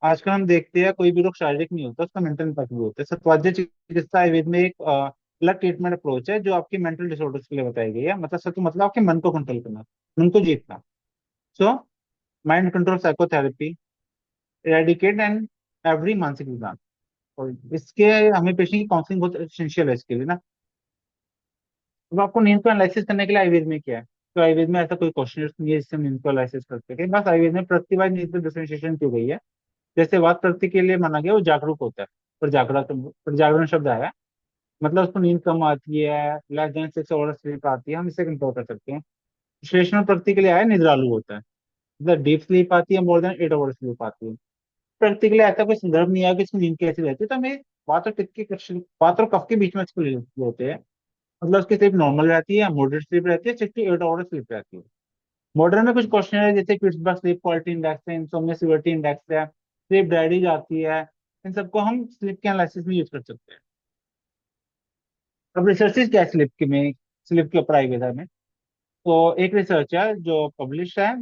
आजकल हम देखते हैं कोई भी रोग शारीरिक नहीं होता, उसका मेंटल इम्पैक्ट भी होता है। सत्वाज्य चिकित्सा आयुर्वेद में एक अलग ट्रीटमेंट अप्रोच है जो आपकी मेंटल डिसऑर्डर्स के लिए बताई गई है। मतलब सत्व मतलब आपके मन को कंट्रोल करना, मन को जीतना। So mind control psychotherapy, eradicate and every मानसिक विकार। और इसके हमें पेशेंट की काउंसलिंग बहुत एसेंशियल है इसके लिए ना। अब आपको नींद को एनालिसिस करने के लिए आयुर्वेद में क्या है, तो आयुर्वेद में ऐसा कोई क्वेश्चन नहीं है जिससे हम नींद को एनालिसिस कर सके। बस आयुर्वेद में प्रतिवाद नींद पर डिफरेंशिएशन की गई है। जैसे वात प्रवृत्ति के लिए माना गया वो जागरूक होता है, पर जागरण शब्द आया, मतलब उसको नींद कम आती है, लेस देन 6 आवर्स स्लीप आती है, हम इसे कंट्रोल कर सकते हैं। विश्लेषण प्रवृत्ति के लिए आया निद्रालु होता है, मतलब डीप स्लीप आती है, मोर देन 8 आवर्स स्लीप आती है। प्रवृत्ति के लिए ऐसा कोई संदर्भ नहीं आया कि इसकी नींद कैसी रहती है, तो हमें वात और पित्त के वात और कफ के बीच में इसको ले होते हैं। मतलब उसकी स्लीप नॉर्मल रहती है, मॉडरेट स्लीप रहती है, 6 to 8 आवर्स स्लीप रहती है। मॉडर्न में कुछ क्वेश्चन है जैसे पिट्सबर्ग स्लीप क्वालिटी इंडेक्स है, इंसोम्निया सिविरिटी इंडेक्स है, स्लीप डायरीज आती है। इन सबको हम स्लीप के एनालिसिस में यूज कर सकते हैं। अब रिसर्चेज क्या है स्लीप के ऊपर आयुर्वेदा में। तो एक रिसर्च है जो पब्लिश है,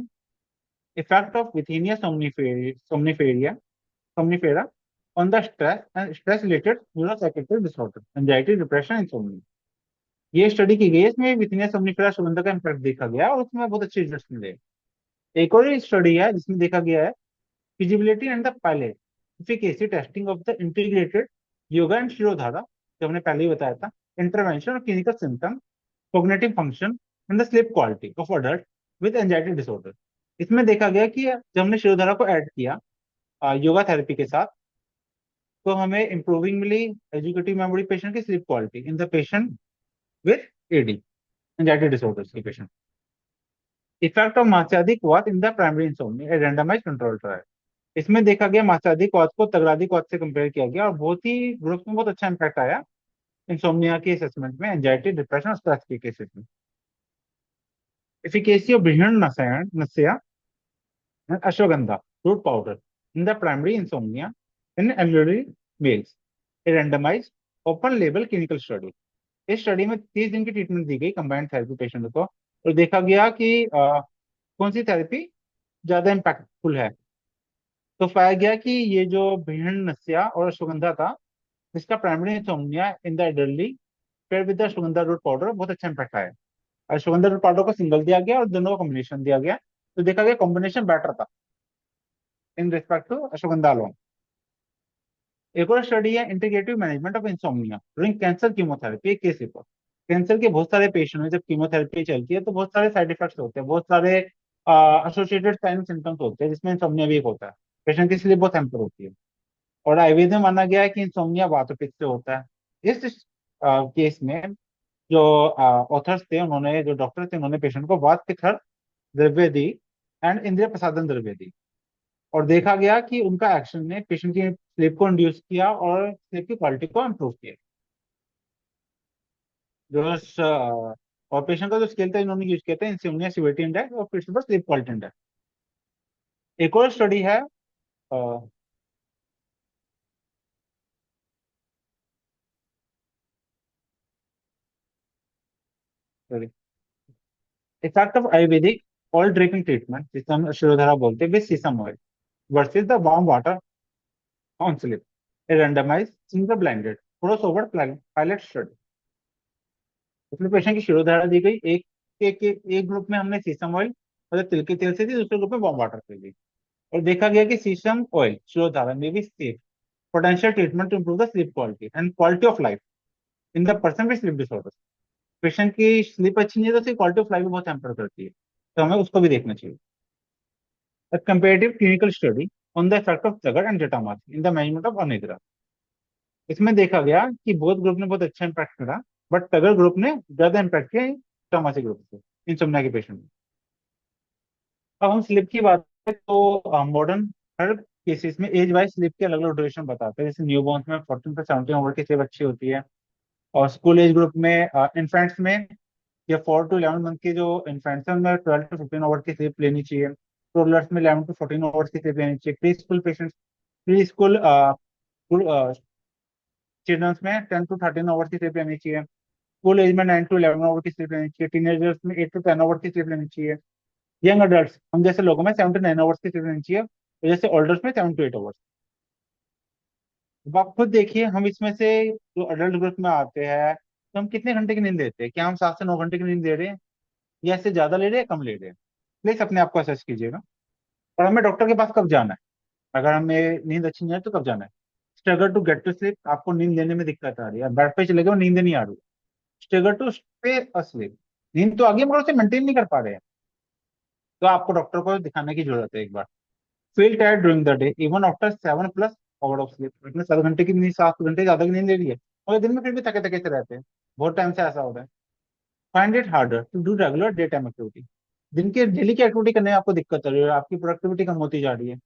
effect of Withania somnifera somnifera on the stress and stress related neuropsychiatric disorder, anxiety, depression, insomnia. ये स्टडी की गई है, इसमें विथीनिया सोमनिफेरा सुगंधा का इम्पैक्ट देखा गया और उसमें बहुत अच्छे रिजल्ट मिले। एक और स्टडी है जिसमें देखा गया है feasibility and the pilot efficacy testing of the integrated yoga and shirodhara, जो हमने पहले ही बताया था, इंटरवेंशन और clinical symptom, cognitive function and the sleep quality of adult with anxiety disorder. इसमें देखा गया कि जब हमने शिरोधारा को ऐड किया योगा थेरेपी के साथ, तो हमें improving mild educative memory patient की sleep quality in the patient with AD, anxiety disorders के पेशेंट। इफेक्ट ऑफ मार्क्सवादी क्वाथ in the primary insomnia, randomize control trial. इसमें देखा गया मार्क्सवादी क्वाथ को तगरादी क्वाथ से कंपेयर किया गया और बहुत ही ग्रुप्स में बहुत अच्छा इंपैक्ट आया इंसोम्निया के असेसमेंट में, एंजाइटी, डिप्रेशन और स्ट्रेस के केसेस में। एफिकेसी ऑफ बृहण नस्या and ashwagandha root powder in the primary insomnia in elderly males, a randomized open label clinical study। इस स्टडी में 30 दिन की ट्रीटमेंट दी गई कंबाइंड थेरेपी पेशेंट को, और देखा गया कि कौन सी थेरेपी ज्यादा इम्पैक्टफुल है। तो पाया गया कि ये जो भिन्न नस्या और अश्वगंधा था, इसका primary insomnia in the adultly pair with the ashwagandha root powder बहुत अच्छा इम्पैक्ट आया। अश्वगंधा रूट पाउडर को सिंगल दिया गया और दोनों का कॉम्बिनेशन दिया गया, तो देखा गया कॉम्बिनेशन बेटर था in respect to ashwagandha alone. एक और स्टडी है integrative management of insomnia during cancer chemotherapy, एक केस रिपोर्ट। कैंसर के बहुत सारे पेशेंट में जब कीमोथेरेपी चलती है तो बहुत सारे साइड इफेक्ट्स होते हैं, बहुत सारे एसोसिएटेड साइन सिम्टम्स होते हैं, जिसमें इंसोम्निया भी एक होता है। पेशेंट की स्लीप बहुत हैम्पर होती है, और आयुर्वेद में माना गया है कि इंसोम्निया वातपित्त से होता है। इस केस में जो ऑथर्स थे, उन्होंने जो डॉक्टर थे, उन्होंने पेशेंट को वात पित्त द्रव्य दी एंड इंद्रिय प्रसादन द्रव्य दी, और देखा गया कि उनका एक्शन ने पेशेंट की स्लीप को इंड्यूस किया और स्लीप की क्वालिटी को इम्प्रूव किया। जो और पेशेंट का जो स्केल था इन्होंने यूज किया था इंसोम्निया सिविरिटी इंडेक्स और फिर स्लीप क्वालिटी इंडेक्स। एक और स्टडी है effect of Ayurvedic oil drinking treatment, जिसे हम शिरोधारा बोलते हैं, with sesame oil versus the warm water on sleep, A randomise single blinded crossover pilot study. उसमें पेशेंट की शिरोधारा दी गई, एक ग्रुप में हमने सीसम ऑयल मतलब तिल के तेल से दी, दूसरे ग्रुप में वार्म वाटर से दी, और देखा गया कि सीसम ऑयल शिरोधारा में भी safe potential treatment to improve the sleep quality and quality of life in the person with sleep disorder. Patient की स्लीप अच्छी नहीं है तो उसकी क्वालिटी ऑफ लाइफ भी बहुत हैम्पर करती है, तो हमें उसको भी देखना चाहिए। A comparative clinical study on the effect of chagar and jatamas in the management of अनिद्रा। इसमें देखा गया कि बोथ ग्रुप ने बहुत अच्छा इम्पैक्ट करा, बट टगर ग्रुप ने ज्यादा इम्पैक्ट किया टमासी ग्रुप से इंसोम्निया के पेशेंट में। अब हम स्लिप की बात करें तो मॉडर्न हर केसेस में एज वाइज स्लिप के अलग अलग ड्यूरेशन बताते हैं। जैसे न्यूबॉर्न में 14 से 17 ओवर की स्लिप अच्छी होती है, और स्कूल एज ग्रुप में इन्फेंट्स में या 4 to 11 मंथ के जो इन्फेंट्स हैं उनमें 12 to 15 ओवर की स्लिप लेनी चाहिए। टोडलर्स में 11 to 14 ओवर की स्लिप लेनी चाहिए। Preschool patients, preschool childrens में 10 to 13 ओवर की स्लिप लेनी चाहिए। स्कूल एज में 9 to 11 ओवर की स्लिप लेनी चाहिए। टीनेजर्स में 8 to 10 ओवर की स्लिप लेनी चाहिए। यंग अडल्ट हम जैसे लोगों में 7 to 9 ओवर्स की स्लीप लेनी चाहिए, और जैसे ओल्डर्स में 7 to 8 ओवर्स। अब आप खुद देखिए, हम इसमें से जो अडल्ट ग्रुप में आते हैं तो हम कितने घंटे की नींद लेते हैं? क्या हम 7 से 9 घंटे की नींद ले रहे हैं, या इससे ज्यादा ले रहे हैं, कम ले रहे हैं? प्लीज अपने आप को असेस कीजिएगा। और हमें डॉक्टर के पास कब जाना है? अगर हमें नींद अच्छी नहीं है तो कब जाना है? Struggle to get to sleep, आपको नींद लेने में दिक्कत आ रही है, बेड पे चले गए और नींद नहीं आ रही। स्ट्रगल टू स्टे अस्लीप, नींद तो आ गई मगर उसे मेंटेन नहीं कर पा रहे हैं, तो आपको डॉक्टर को दिखाने की जरूरत है एक बार। Feel tired during the day even after 7 plus hour of sleep, इतने 7 घंटे की नींद, 7 घंटे ज्यादा की नींद ले रही है और दिन में फिर भी थके थके से रहते हैं। बहुत टाइम से ऐसा हो रहा है। Find it harder to do regular daytime activity, दिन के डेली की एक्टिविटी करने में आपको दिक्कत आ रही है, आपकी प्रोडक्टिविटी कम होती जा रही है।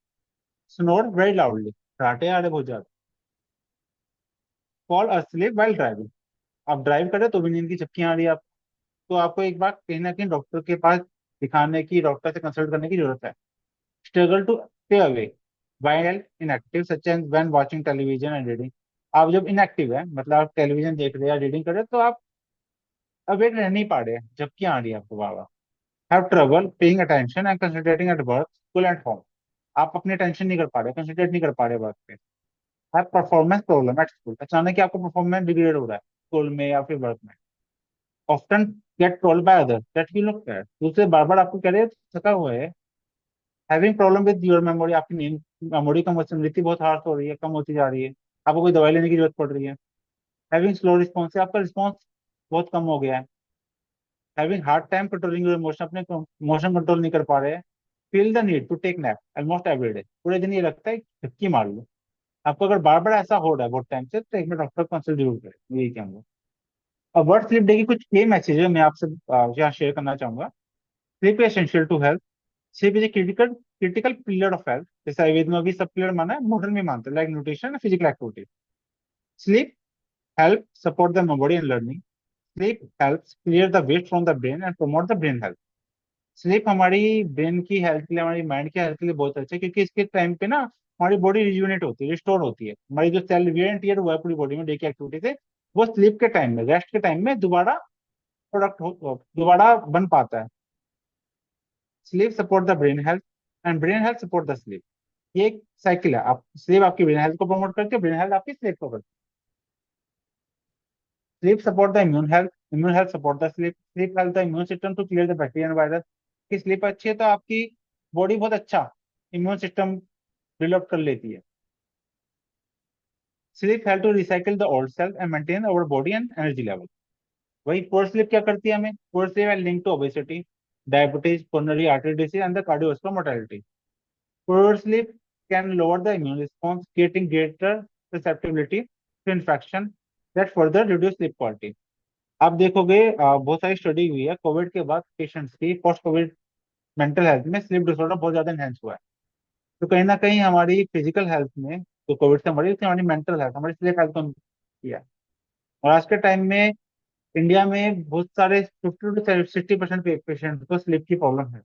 स्नोर वेरी लाउडली, फराटे आ रहे बहुत ज्यादा। फॉल अस्लीप वाइल ड्राइविंग, आप ड्राइव कर रहे हो तो भी नींद की झपकियां आ रही है आप, तो आपको एक बार कहीं ना कहीं डॉक्टर के पास दिखाने की, डॉक्टर से कंसल्ट करने की जरूरत है। Struggle to stay away while inactive such as when watching television and reading, आप जब इनएक्टिव है मतलब आप टेलीविजन देख रहे हैं या रीडिंग कर रहे हैं तो आप अवेक रह नहीं पा रहे हैं, जबकि आ रही है आपको बाबा। Have trouble paying attention and concentrating at work school and home, आप अपनी अटेंशन नहीं कर पा रहे, कंसंट्रेट नहीं कर पा रहे वर्क पे। Have performance problem at school, अचानक ही आपका परफॉर्मेंस डिग्रेड हो रहा है स्कूल में या फिर वर्क में। Often get told by other that you look tired, दूसरे बार बार आपको कह रहे हैं थका हुआ है। Having problem with your memory, आपकी नींद मेमोरी कम, स्मृति बहुत हार्श हो रही है, कम होती जा रही है, आपको कोई दवाई लेने की जरूरत पड़ रही है। हैविंग स्लो रिस्पॉन्स, आपका रिस्पॉन्स बहुत कम हो गया है। Having hard time controlling your emotion, अपने इमोशन कंट्रोल नहीं कर पा रहे हैं। Feel the need to take nap almost every day, पूरे दिन ये लगता है झपकी मार लो। आपको अगर बार बार ऐसा हो रहा है बहुत टाइम से तो एक बार डॉक्टर कंसल्ट जरूर करें, यही कहूंगा। अब वर्ड स्लिप डे की कुछ ये मैसेज है मैं आपसे यहाँ शेयर करना चाहूंगा। Sleep essential to health, sleep is a critical period of health, जैसे आयुर्वेद में अभी सब पीरियड माना है, मॉडर्न में मानते हैं like nutrition and physical activity. Sleep help support the memory and learning, sleep helps clear the waste from the brain and promote the brain health. Sleep हमारी ब्रेन की हेल्थ के लिए, हमारी माइंड की हेल्थ के लिए बहुत अच्छा है, क्योंकि इसके टाइम पे ना हमारी बॉडी रिजुनेट होती है, रिस्टोर होती है, हमारी जो सेल वियर एंड टियर हुआ है पूरी बॉडी में डे की एक्टिविटी से, वो स्लीप के टाइम में, रेस्ट के टाइम में दोबारा प्रोडक्ट हो, दोबारा बन पाता है। Sleep support the brain health and brain health support the sleep, ये एक साइकिल है। आप स्लीप आपकी ब्रेन हेल्थ को प्रमोट करती है, ब्रेन हेल्थ आपकी स्लीप को करती है। Sleep support the immune health, immune health support the sleep, sleep help the immune system to clear the bacteria and virus. की स्लीप अच्छी है तो आपकी बॉडी बहुत अच्छा इम्यून सिस्टम डेवलप कर लेती है। Sleep help to recycle the old cells and maintain our body and energy level. वही पोर स्लीप क्या करती है हमें? Poor sleep and link to obesity, diabetes, coronary artery disease and the cardiovascular mortality. Poor sleep can lower the immune response, creating greater susceptibility to infection that further reduce sleep quality. आप देखोगे बहुत सारी study हुई है Covid के बाद patients की post Covid mental health में स्लीप डिसऑर्डर बहुत ज्यादा एनहेंस हुआ है। तो कहीं ना कहीं हमारी फिजिकल हेल्थ में जो कोविड से हमारी, उससे हमारी मेंटल हेल्थ, हमारी स्लीप हेल्थ को किया है। और आज के टाइम में इंडिया में बहुत सारे 50 to 60% पेशेंट को स्लीप की प्रॉब्लम है,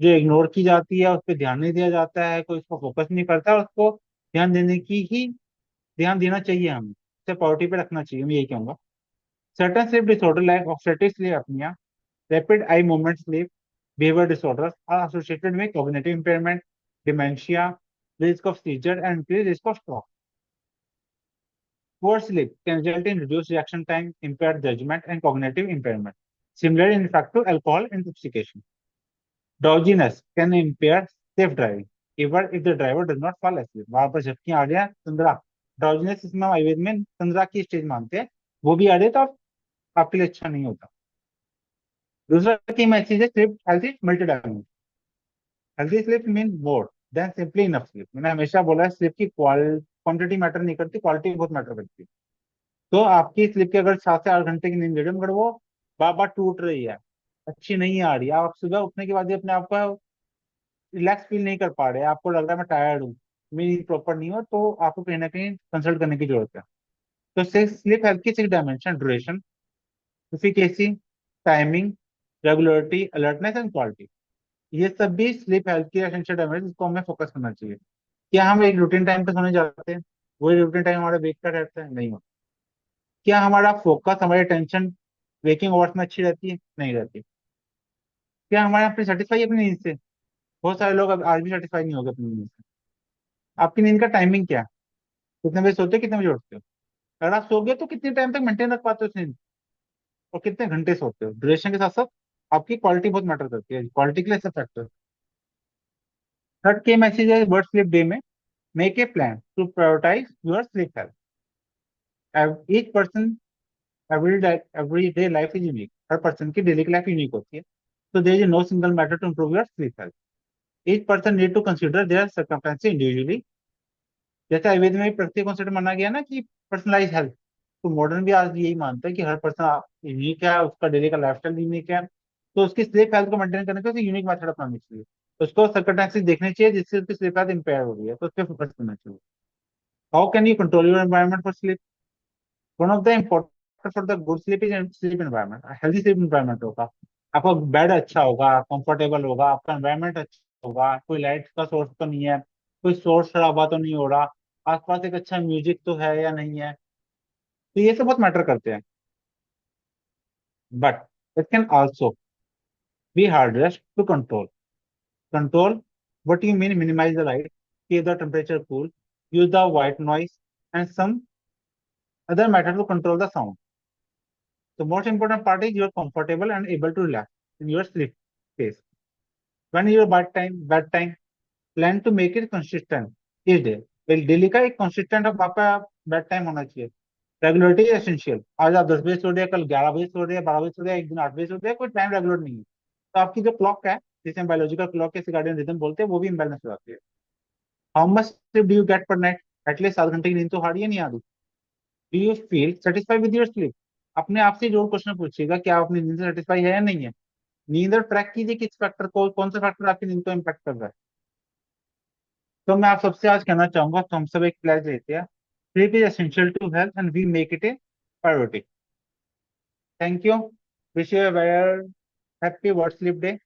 जो इग्नोर की जाती है, उस पर ध्यान नहीं दिया जाता है, कोई उसको फोकस नहीं करता है। उसको ध्यान देने की ही, ध्यान देना चाहिए, हमें उसे प्रायोरिटी पे रखना चाहिए, मैं यही कहूंगा। Certain sleep disorder like obstructive sleep apnoea, rapid eye movement sleep behaviour disorders are associated with cognitive impairment, dementia, risk of seizure and increased risk of stroke. Poor sleep can result in reduced reaction time, impaired judgment and cognitive impairment, similar in fact to alcohol intoxication. Drowsiness can impair safe driving, even if the driver does not fall asleep. वहां पर झपकियां आ रही है, तंद्रा, drowsiness इसमें आयुर्वेद में तंद्रा की stage मानते हैं, वो भी आ रही है तो आपके लिए अच्छा नहीं होता। दूसरा की मैसेज है, sleep health is multi dimensional. Healthy sleep mean more than simply enough sleep. मैंने हमेशा बोला है स्लीप की क्वालिटी क्वांटिटी मैटर नहीं करती, क्वालिटी बहुत मैटर करती है। तो आपकी स्लीप की अगर 7 से 8 घंटे की नींद ले रहे हो, मगर वो बार बार टूट रही है, अच्छी नहीं आ रही, आप सुबह उठने के बाद भी अपने आप को रिलैक्स फील नहीं कर पा रहे, आपको लग रहा है मैं टायर्ड हूँ, मेरी नींद प्रॉपर नहीं हो, तो आपको कहीं ना कहीं कंसल्ट करने की जरूरत है। तो स्लीप हेल्थ की 6 dimension: duration, efficacy, timing, regularity, alertness and quality. ये सब भी स्लीप हेल्थ की एसेंशियल डायमेंशन, इसको हमें फोकस करना चाहिए। क्या हम एक रूटीन टाइम पे सोने जाते हैं, वही रूटीन टाइम हमारा वेक का रहता है? नहीं होता। क्या हमारा फोकस, हमारी टेंशन वेकिंग आवर्स में अच्छी रहती है? नहीं रहती। क्या हमारे अपनी सेटिस्फाई अपनी नींद से? बहुत सारे लोग अब आज भी सेटिस्फाई नहीं हो गए अपनी नींद से। आपकी नींद का टाइमिंग क्या है? कितने बजे सोते हो, कितने बजे उठते हो? अगर आप सो गए तो कितने टाइम तक मेंटेन रख पाते हो उस नींद, और कितने घंटे सोते हो? ड्यूरेशन के साथ साथ आपकी क्वालिटी बहुत मैटर करती है, क्वालिटी के लिए सब फैक्टर। थर्ड के मैसेज है वर्ड स्लीप डे में: make a plan to prioritise your sleep health. Each person every day life is unique. हर पर्सन की डेली की लाइफ यूनिक होती है, so there is no single matter to improve your sleep health. Each person need to consider their circumstances individually. जैसे आयुर्वेद में भी प्रत्येक concept माना गया ना कि पर्सनलाइज हेल्थ, तो मॉडर्न भी आज यही मानता है कि हर पर्सन यूनिक है, उसका डेली का लाइफस्टाइल यूनिक है, तो उसकी स्लीप हेल्थ को मेंटेन करने के लिए यूनिक मेथड अपनानी चाहिए। तो उसको सर्कमस्टेंसेस देखने चाहिए जिससे उसकी स्लीप हेल्थ इंपेयर हो रही है, तो उस पर फोकस करना चाहिए। How can you control your environment for sleep? One of the important for the good sleep is sleep environment. Healthy sleep environment होगा, आपका बेड अच्छा होगा, कंफर्टेबल होगा, आपका एनवायरमेंट अच्छा होगा, कोई लाइट का सोर्स तो नहीं है, कोई शोर शराबा तो नहीं हो रहा, आसपास एक अच्छा म्यूजिक तो है या नहीं है, तो ये सब बहुत मैटर करते हैं। But it can also be hardest to control. Control, what you mean minimize the light, keep the temperature cool, use the white noise and some other method to control the sound. The most important part is you're comfortable and able to relax in your sleep space. When your bedtime, plan to make it consistent each day. एक daily का एक consistent अब आपका bed time होना चाहिए। Regularity essential. आज आप 10 बजे सो रहे हैं, कल 11 बजे सो रहे हैं, 12 बजे सो रहे हैं, एक दिन 8 बजे सो रहे हैं, कोई टाइम रेगुलर नहीं है, तो आपकी जो क्लॉक है, जिसे हम बायोलॉजिकल क्लॉक के सिर्केडियन रिदम बोलते हैं, वो भी इम्बेलेंस हो जाती है। How much sleep do you get पर नाइट? एटलीस्ट 7 घंटे की नींद तो हारी है नहीं आदि? Do you feel satisfied with your sleep? अपने आप से जरूर क्वेश्चन पूछिएगा, क्या आप अपनी नींद से सेटिस्फाई है या नहीं है। नींद और ट्रैक कीजिए किस फैक्टर को, कौन सा फैक्टर आपकी नींद को इम्पैक्ट कर रहा है। तो मैं आप सबसे आज कहना चाहूंगा, तो हम सब एक प्लेज लेते हैं: sleep is essential to health and we make it a priority. Thank you. Wish you a very happy world sleep day.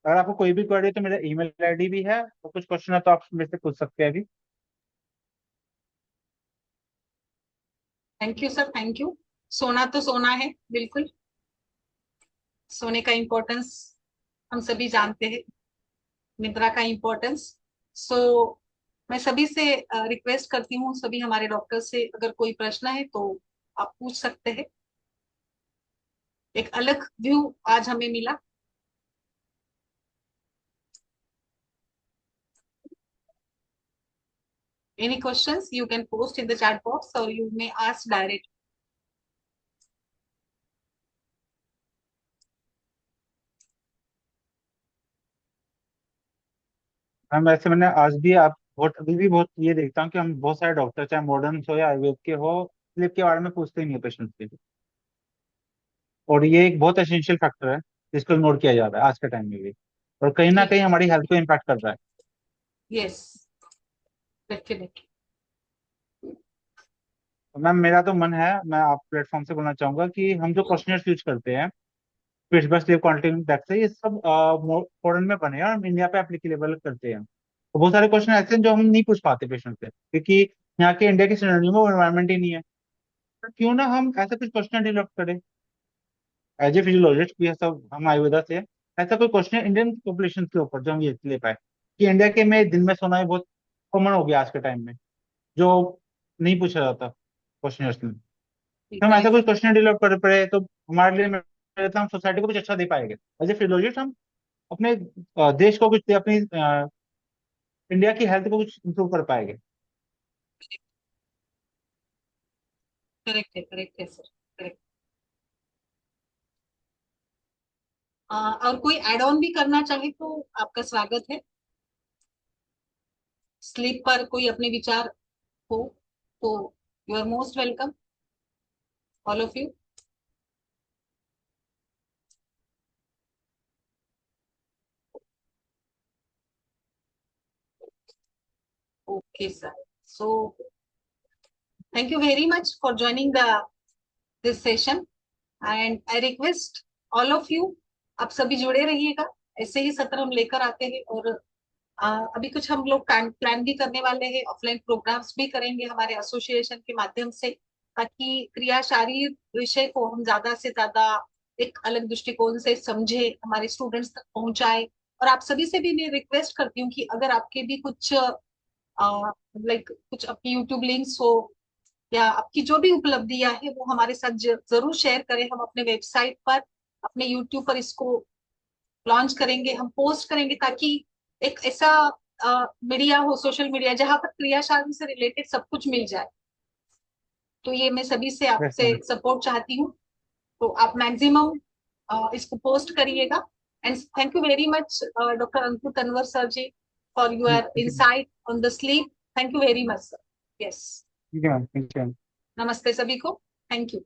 अगर आपको कोई भी क्वेरी है तो मेरा ईमेल आईडी भी है, तो कुछ क्वेश्चन है तो आप मेरे से पूछ सकते हैं अभी। Thank you sir, thank you. सोना तो सोना है, बिल्कुल। सोने का इम्पोर्टेंस हम सभी जानते हैं, निद्रा का इम्पोर्टेंस। सो मैं सभी से रिक्वेस्ट करती हूँ, सभी हमारे डॉक्टर से, अगर कोई प्रश्न है तो आप पूछ सकते हैं। एक अलग व्यू आज हमें मिला। Any questions you can post in the chat box or you may ask direct. हम वैसे मैंने आज भी आप बहुत अभी भी बहुत ये देखता हूँ कि हम बहुत सारे डॉक्टर, चाहे मॉडर्न हो या आयुर्वेद के हो, स्लीप के बारे में पूछते ही नहीं है पेशेंट से। और ये एक बहुत एसेंशियल फैक्टर है जिसको इग्नोर किया जा रहा है आज के टाइम में भी, और कहीं ना जी, कहीं हमारी हेल्थ को इम्पैक्ट कर रहा है। Yes, definitely. तो मैम मेरा तो मन है, मैं आप प्लेटफॉर्म से बोलना चाहूंगा कि हम जो क्वेश्चनर्स यूज करते हैं फिट्सबर्ग स्लीप क्वालिटी इंडेक्स से, ये सब फॉरेन में बने हैं और हम इंडिया पे एप्लीकेबल करते हैं। तो बहुत सारे क्वेश्चन ऐसे हैं जो हम नहीं पूछ पाते पेशेंट से, क्योंकि यहाँ के इंडिया के सिनेरियो में वो एनवायरमेंट ही नहीं है। तो क्यों ना हम ऐसा कुछ क्वेश्चन डेवलप करें एज ए फिजियोलॉजिस्ट भी, ऐसा हम आयुर्वेदा से ऐसा कोई क्वेश्चन इंडियन पॉपुलेशन के ऊपर जो हम ये ले पाए, कि इंडिया के में दिन में सोना भी बहुत कॉमन हो गया आज के टाइम में, जो नहीं पूछा जाता क्वेश्चन में। तो हम ऐसा करेक्ट। कुछ क्वेश्चन डेवलप कर पड़े तो हमारे लिए हम सोसाइटी को कुछ अच्छा दे पाएंगे। एज ए फिजियोलॉजिस्ट हम अपने देश को कुछ, अपनी इंडिया की हेल्थ को कुछ इंप्रूव कर पाएंगे। करेक्ट है सर, करेक्ट। और कोई एड ऑन भी करना चाहे तो आपका स्वागत है। स्लीप पर कोई अपने विचार हो तो you are most welcome, all of you. Okay sir, so thank you very much for joining the this session and I request all of you, आप सभी जुड़े रहिएगा, ऐसे ही सत्र हम लेकर आते हैं। और अभी कुछ हम लोग प्लान भी करने वाले हैं, ऑफलाइन प्रोग्राम्स भी करेंगे हमारे एसोसिएशन के माध्यम से, ताकि क्रिया शारीर विषय को हम ज्यादा से ज्यादा एक अलग दृष्टिकोण से समझे, हमारे स्टूडेंट्स तक पहुंचाए। और आप सभी से भी मैं रिक्वेस्ट करती हूँ कि अगर आपके भी कुछ लाइक कुछ आपकी यूट्यूब लिंक्स हो या आपकी जो भी उपलब्धियां है वो हमारे साथ जरूर शेयर करें। हम अपने वेबसाइट पर, अपने यूट्यूब पर इसको लॉन्च करेंगे, हम पोस्ट करेंगे, ताकि एक ऐसा मीडिया हो, सोशल मीडिया, जहां पर क्रियाशाली से रिलेटेड सब कुछ मिल जाए। तो ये मैं सभी से यस आपसे मैम। सपोर्ट चाहती हूँ। तो आप मैक्सिमम इसको पोस्ट करिएगा। And thank you very much doctor Ankur Tanwar sir ji for your ठीक है, insight on the sleep. Thank you very much sir. Yes, ठीक है मैम, ठीक है। नमस्ते सभी को, थैंक यू।